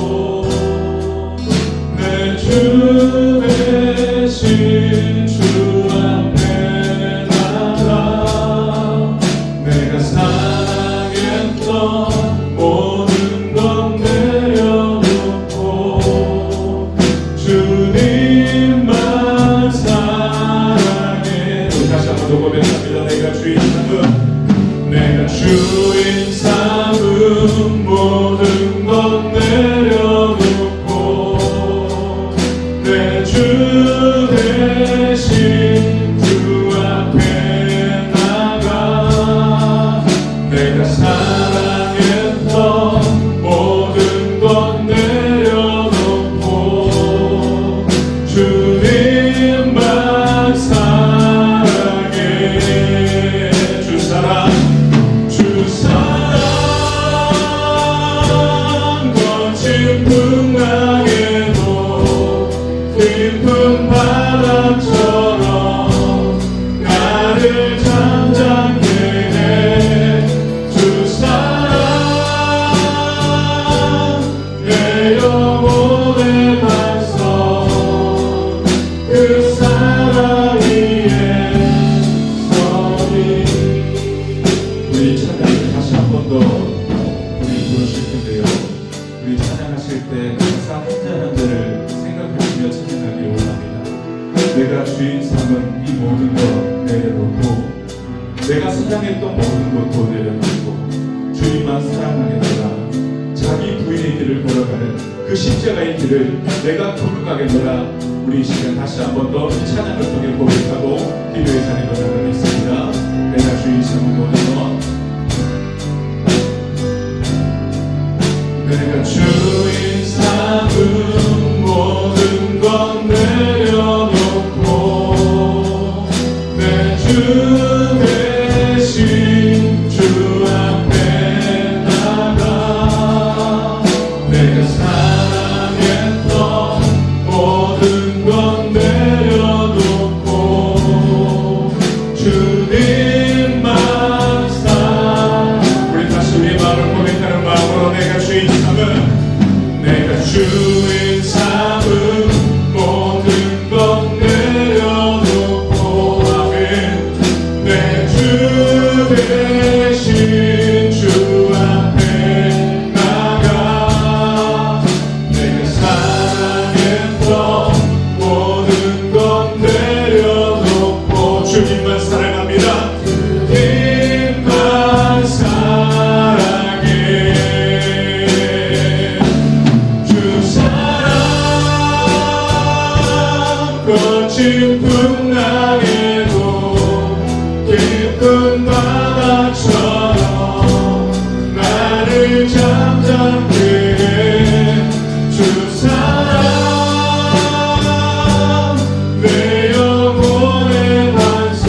내 주 대신 주 앞에 나가 내가 사랑했던 모든 건 내려놓고 주님만 사랑해. 다시 한번 더 고백합니다. 내가 주인 삼은 모든 것 내려놓고 내 주 대신 주 앞에 나가 내가 사랑했던 모든 것 내려놓고 주님만 사랑해. 주 사랑 거친 풍랑에도 깊은 바람처럼 나를 잠잠케 해. 주 사랑 내 영혼의 반석 그 사랑 위에 서리. 우리 찬양을 다시 한 번 더 부르실 텐데요. 우리 찬양하실 때 항상 한자한 자를 생각하시며 찬양하기를 원합니다. 내가 주인 삼은 이 모든 것 내려놓고 내가 사랑했던 모든 것도 내려놓고 주님만 사랑하겠노라. 자기 부인의 길을 걸어가는 그 십자가의 길을 내가 걸어가겠노라. 우리 이 시간 다시 한 번 더 이 찬양을 통해 고백하고 기도의 자리로 나가겠습니다. 내가 주인 삼은 모든 것 대신 주 앞에 나가 내가 사랑했던 모든 건 내려놓고 주님만 우리 다시 우리의 마음을 고백하는 마음으로 내가 주인 삼은 모든 것 내려놓고 아멘 내 주 대신 주 앞에 나가 내가 사랑했던 모든 것 내려놓고 주님만 사랑합니다 주님만 사랑해 주 사랑 거친 풍랑에도 깊은 바다처럼 나를 잠잠케 해 주 사랑 내 영혼의 반성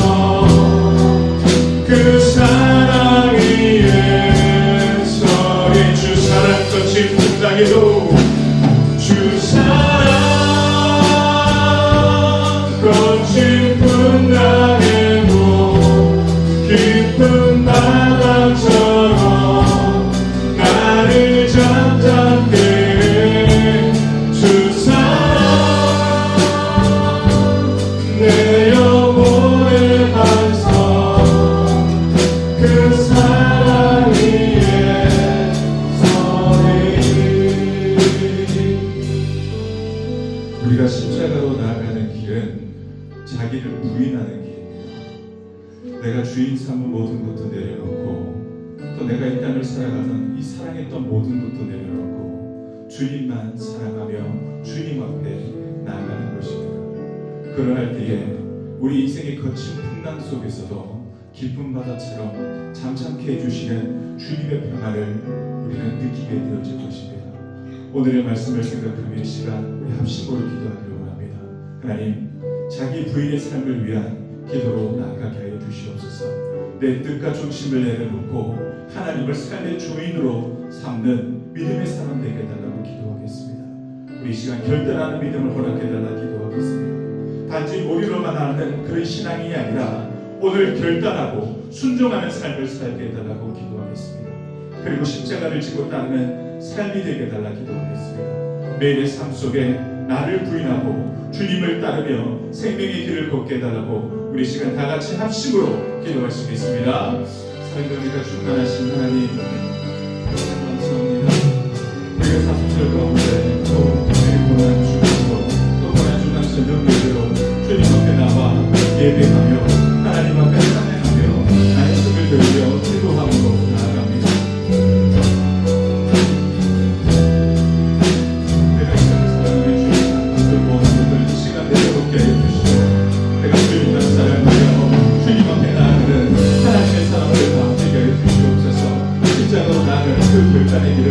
그 사랑 위에 서리 주 사랑 거친 풍랑에도 주 사랑 거친 풍랑에도 깊은 바다처럼 나를 잠잠케 해 주 사랑 내 영혼의 반성 그 사랑 위에 서리 우리가 십자가로 나아가는 길은 자기를 부인하는 길입니다. 내가 주인 삼은 모든 것도 내려놓고 또 내가 이 땅을 살아가는 이 사랑했던 모든 것도 내려놓고 주님만 사랑하며 주님 앞에 나아가는 것입니다. 그러할 때에 우리 인생의 거친 풍랑 속에서도 깊은 바다처럼 잠잠케 해주시는 주님의 평안을 우리는 느끼게 되어질 것입니다. 오늘의 말씀을 생각하며 이 시간 우리 합심으로 기도하기로 합니다. 하나님 자기 부인의 삶을 위한 기도로 나아가게 하여 주시옵소서. 내 뜻과 중심을 내려놓고 하나님을 삶의 주인으로 삼는 믿음의 사람 되게 해달라고 기도하겠습니다. 우리 이 시간 결단하는 믿음을 허락해달라 기도하겠습니다. 단지 머리로만 하는 그런 신앙이 아니라 오늘 결단하고 순종하는 삶을 살게 해달라고 기도하겠습니다. 그리고 십자가를 지고 따르는 삶이 되게 해달라 기도하겠습니다. 매일의 삶 속에 나를 부인하고 주님을 따르며 생명의 길을 걷게 해달라고 우리 시간 다 같이 합심으로 기도할 수 있습니다. 사랑과 충만하신 하나님 감사합니다. 우리가 사순절 가운데 또 우리 고난 중에서 또 고난 중간 저녁 예배로 주님 앞에 나와 예배하며 하나님 앞에 찬양하며 나의 숨을 들려 기도함으로 나아갑니다. 내가 이 땅을 사랑하며 주님 그 모든 것을 이 시간 내려놓게 해주시고 내가 주님만 사랑하며 주님 앞에 나아가는 하나님의 사람을 다 되게 해주시옵소서. 십자가로 나아가는 그 결단의 길은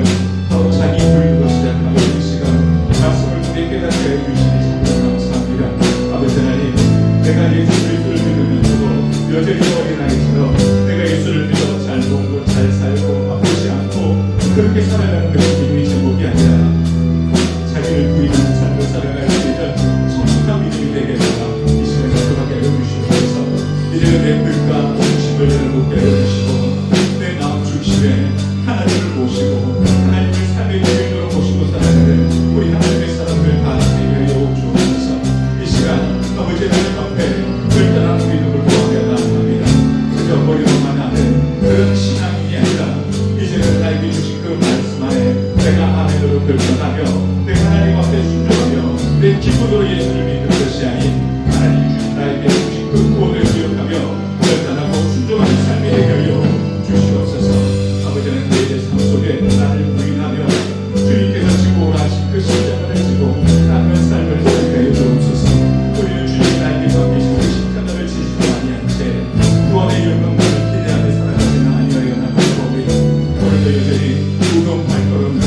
바로 자기 부인으로 시작하며 이 시간 말씀을 통해 깨닫게 해주시니 참 감사합니다. 아버지 하나님 내가 예수 그리스도를 믿으면서도 여전히 어린아이처럼 내가 예수를 믿어 잘 먹고 잘 살고 아프지 않고 그렇게 살아가는 것이 믿음의 제목이 아니라 자기를 부인하는 삶을 살아갈 수 있는 성숙한 믿음이 되게 해서 이 시간에 들어가게 하여 주시옵소서. 이제는 내 뜻과 중심을 내려놓게 하여 주시고 내 마음 중심에 하나님을 모시고 하나님을 삶의 주인으로 모시고 살아가는 우리 하나님의 사람들 다 되게 하여 주옵소서. 이 시간 아버지 하나님 앞에 결단한 믿음을 구하며 나아갑니다. 그저 머리로만 하는 그런 신앙이 아니라 이제는 나에게 주신 그 말씀 안에 내가 아멘으로 결단하며 내가 하나님 앞에 순종하며 내 기쁨으로 예수를 믿는 것이 아닌 하나님 주신 나에게 주신 그 구원을 기억하며 결단하고 순종하는 삶이 되게 하여 주시옵소서. 아버지는 내의 삶 속에 나를 부인하며 주님께서 지고 오라신 그 십자가를 지고 나는 삶을 살게 하여 주옵소서. 우리는 주님이 나에게 맡기신 그 십자가를 지지도 아니한 채 구원의 영광을 기대하며 살아가지는 아니하여 나가오리다. 오늘도 여전히 무거운 발걸음과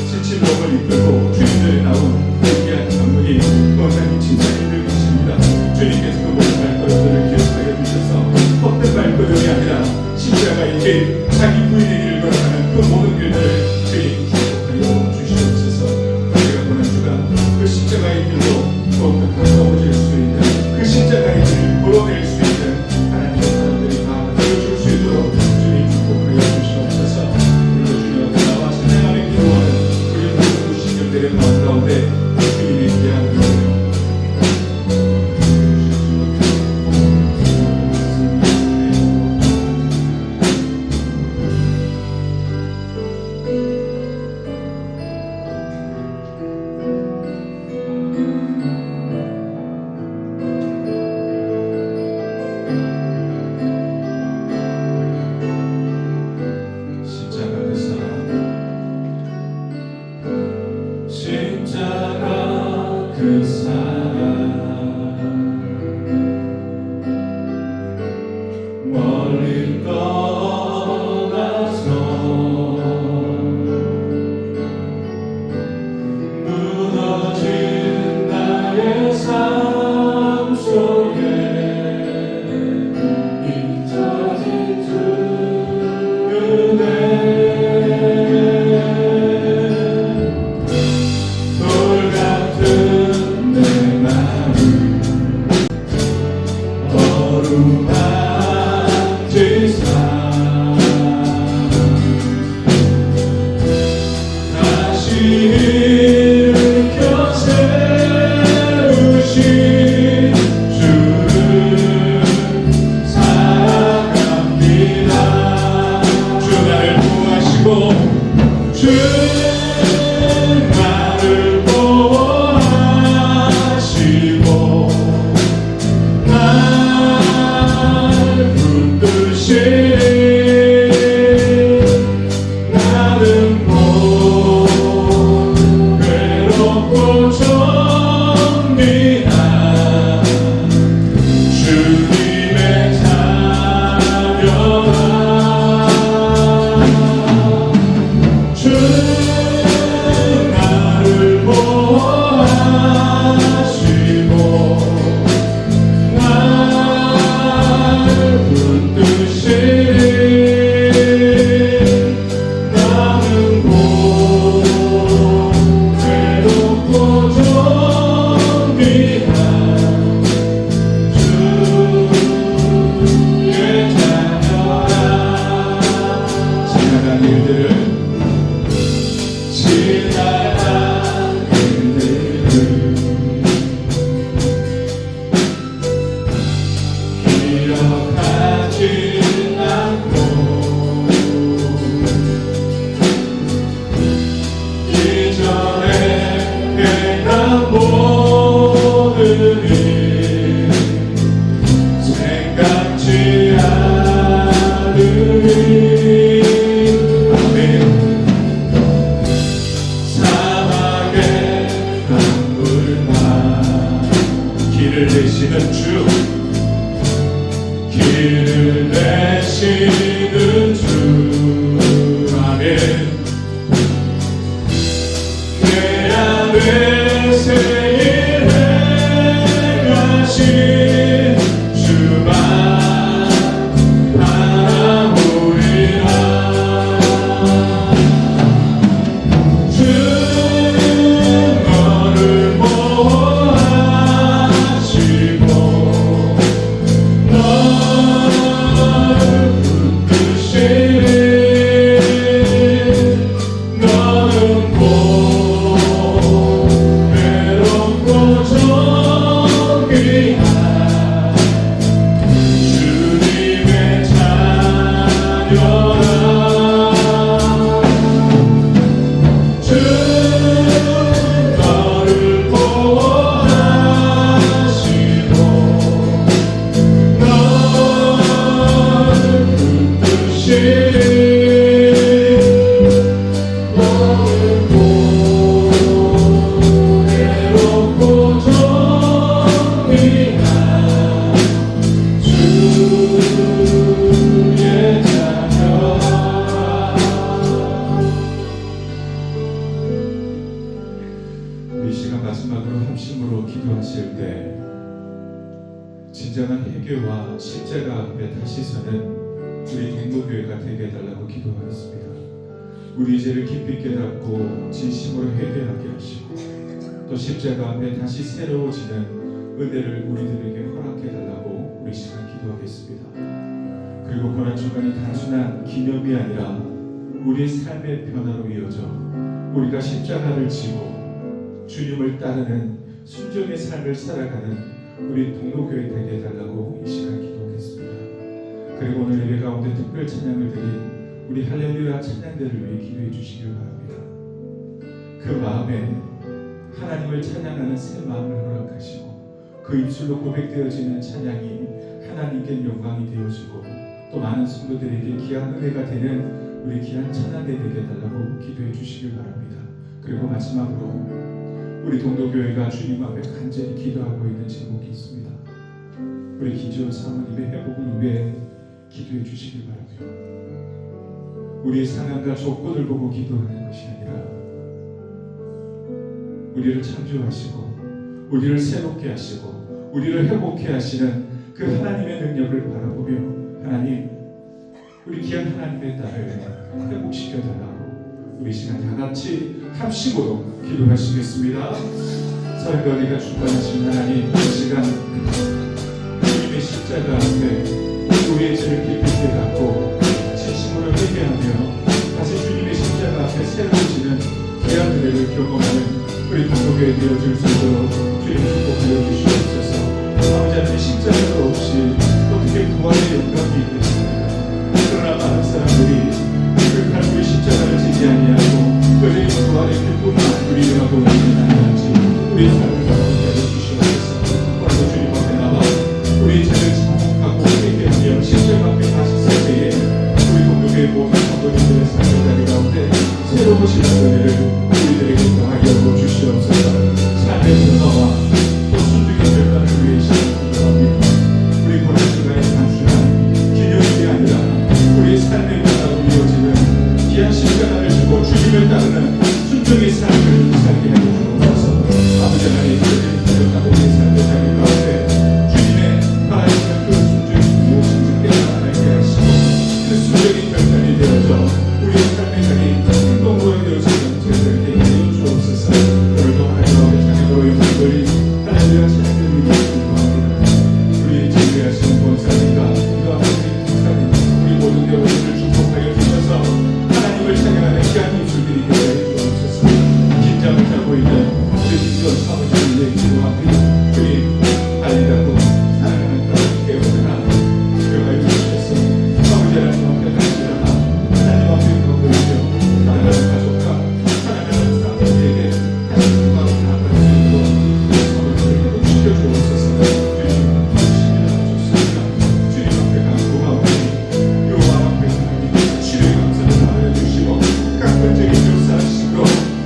지친 몸을 이끌고 주님들이 나온 귀한 장로님 원장님 진짜 힘들으십니다. 주님께서 그 모든 발걸음들을 기억하여 주셔서 주만지사 다시 일으켜 세우신 주를 사랑합니다. 주 나를 보호하시고 주 나를 보호하시고 날 붙드시니 나는 곧 괴롭고 정리한 주님의 자녀라. 주 나를 보호하시고 날 붙드시니 나는 곧 괴롭고 정리한 주의 자녀라. 지나간 일들을 기억하지 않고 이전에 행한 모든 일 생각지 않으니 아멘. 사막의 강물만 길을 내시는 주 길을 내시는 주 아멘. 내 안에 새일 행하신 주만 바라보리라. 주 너를 보호하시고 널 붙드시니 너는 곧 괴롭고 정리한 주님의 자녀라. 주 너를 보호하시고 널 붙드시니 너는 곧 괴롭고 정리한 주의 자녀라. 이 시간 마지막으로 합심으로 기도하실 때 진정한 회개와 십자가 앞에 다시 서는 우리 동무교회가 되게 해달라고 기도하겠습니다. 우리 죄를 깊이 깨닫고 진심으로 회개하게 하시고 또 십자가 앞에 다시 새로워지는 은혜를 우리들에게 허락해달라고 우리 시간 기도하겠습니다. 그리고 고난주간이 단순한 기념이 아니라 우리의 삶의 변화로 이어져 우리가 십자가를 지고 주님을 따르는 순종의 삶을 살아가는 우리 동로교회 되게 해달라고 이 시간 기도하겠습니다. 그리고 오늘 예배 가운데 특별 찬양을 드린 우리 할렐루야 찬양대를 위해 기도해 주시길 바랍니다. 그 마음에 하나님을 찬양하는 새 마음을 허락하시고 그 입술로 고백되어지는 찬양이 하나님께 영광이 되어지고 또 많은 성도들에게 귀한 은혜가 되는 우리 귀한 찬양대 되게 해달라고 기도해 주시길 바랍니다. 그리고 마지막으로 우리 동도교회가 주님 앞에 간절히 기도하고 있는 제목이 있습니다. 우리 김지원 사모님의 회복을 위해 기도해 주시길 바랍니다. 우리의 상황과 조건을 보고 기도하는 것이 아니라 우리를 창조하시고 우리를 새롭게 하시고 우리를 회복해 하시는 그 하나님의 능력을 바라보며 하나님, 우리 귀한 하나님의 딸을 회복시켜 달라고 우리 시간 다 같이 합심으로 기도하시겠습니다. 사랑과 은혜가 충만하신 하나님, 이 시간 주님의 십자가 십자가 앞에 우리의 죄를 깊이 깨닫고 진심으로 회개하며 다시 주님의 십자가 앞에 새로워지는 귀한 은혜를 경험하는 우리 동료교회 되어줄 수 있도록 주님 축복하여 주시옵소서. 아버지 하나님, 십자가 없이 어떻게 구원의 영광이 있겠습니까? 그러나 많은 사람들이 그 칼부리 십자가를 지지 아니하고 여전히 구원의 기쁨만 누리려고 하는지 우리 삶을 바꾸게 하여 주시옵소서. 오늘도 주님 앞에 나와 우리 죄를 자복하고 회개하며 십자가 앞에 다시 설 때에 우리 동료교회 모든 성도님들의 삶의 자리 가운데 새로우신 은혜를 우리들에게 더하여 주시옵소서. 삶의 변화와 또 순종의 결단을 위해 시작합니다. 우리 고난 주간의 단순한 기념일이 아니라 우리의 삶의 변화로 이루어지는 귀한 십자가를 주고 주님을 따르는 순종의 삶을 살게 하여 주옵소서. 아버지 하나님, 저희들이 기억하고 우리의 삶의 자리 가운데 주님의 바라시는 그 순종이 무엇인지 깨달아내게 하시고 그 순종이 결단이 되어서 우리의 삶의 자리 행동으로 되어지는 저희들 되게 하여 주옵소서. 오늘도 하나님의 찬양으로 영광들이 하나님의 찬양을 위해 기도합니다. 우리 제외하시는 권사님과 기도하시는 권사님, 우리 모든 여러분을 축복하여 주셔서 하나님을 찬양하는 귀한 입술들이 되게 하여 주옵소서. 긴장을 하고 있는 우리 김전 사무실을 위해 기도합니다. 주님, 달리라고 사랑하는 그런 깨어나라 기억하여 주셔서 아버지 하나님 앞에 다시 일어나 하나님 앞에 가고 있며 사랑하는 가족과 사랑하는 사람들에게 다시 영광을 나아갈 수 있도록 사무실을 지켜주옵소서. 주님 앞에 간구하오니 여호와 앞에 하나님 치료의 감사를 하여 주시고 깡통적인 역사하시고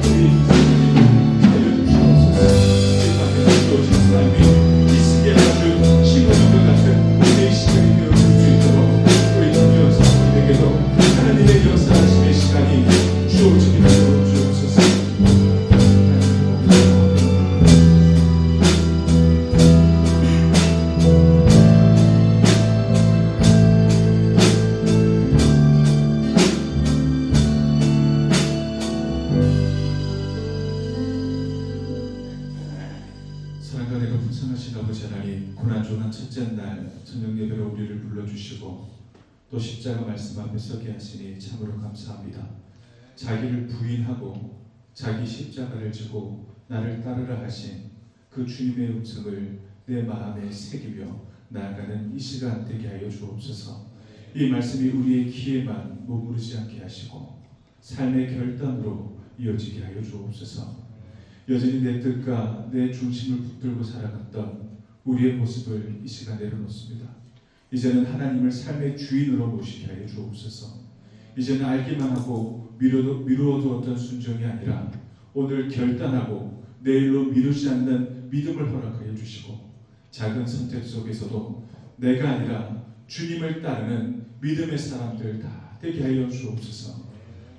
우리 인생을 살려주시옵소서. 이 땅에 주어진 삶이 이스게 아주 시골과 같은 우리의 시간이 되어줄 수 있도록 우리 주여 사모님에게도 하나님의 역사하심의 시간이 주어지게 하여 주옵소서. 사랑과 내가 풍성하신 아버지 하나님, 고난주간 첫째 날 저녁 예배로 우리를 불러주시고 또 십자가 말씀 앞에 서게 하시니 참으로 감사합니다. 자기를 부인하고 자기 십자가를 지고 나를 따르라 하신 그 주님의 음성을 내 마음에 새기며 나아가는 이 시간 되게 하여 주옵소서. 이 말씀이 우리의 귀에만 머무르지 않게 하시고 삶의 결단으로 이어지게 하여 주옵소서. 여전히 내 뜻과 내 중심을 붙들고 살아갔던 우리의 모습을 이 시간 내려놓습니다. 이제는 하나님을 삶의 주인으로 모시게 하여 주옵소서. 이제는 알기만 하고 미루어두었던 순종이 아니라 오늘 결단하고 내일로 미루지 않는 믿음을 허락하여 주시고 작은 선택 속에서도 내가 아니라 주님을 따르는 믿음의 사람들 다 되게 하여 주옵소서.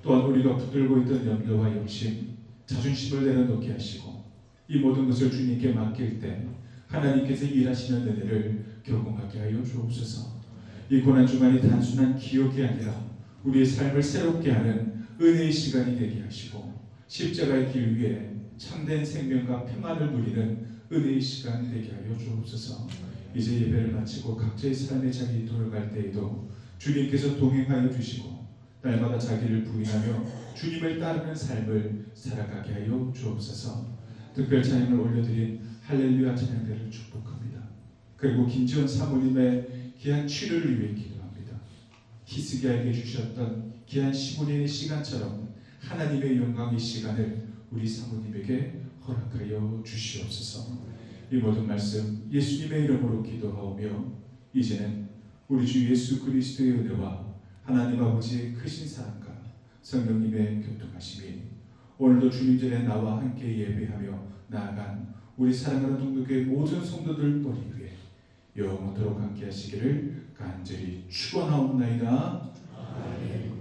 또한 우리가 붙들고 있던 염려와 욕심, 자존심을 내려놓게 하시고 이 모든 것을 주님께 맡길 때 하나님께서 일하시는 은혜를 경험하게 하여 주옵소서. 이 고난주간이 단순한 기억이 아니라 우리의 삶을 새롭게 하는 은혜의 시간이 되게 하시고 십자가의 길 위에 참된 생명과 평안을 누리는 은혜의 시간이 되게 하여 주옵소서. 이제 예배를 마치고 각자의 삶의 자리에 돌아갈 때에도 주님께서 동행하여 주시고 날마다 자기를 부인하며 주님을 따르는 삶을 살아가게 하여 주옵소서. 특별 찬양을 올려드린 할렐루야 찬양대를 축복합니다. 그리고 김지원 사모님의 귀한 치료를 위해 기도합니다. 히스기야에게 주셨던 귀한 15년의 시간처럼 하나님의 영광의 시간을 우리 사모님에게 허락하여 주시옵소서. 이 모든 말씀 예수님의 이름으로 기도하오며 이제는 우리 주 예수 그리스도의 은혜와 하나님 아버지의 크신 사랑과 성령님의 교통하심이 오늘도 주님 전에 나와 함께 예배하며 나아간 우리 사랑하는 동독교회 모든 성도들 머리 위에 영원토록 함께 하시기를 간절히 축원하옵나이다. 아멘.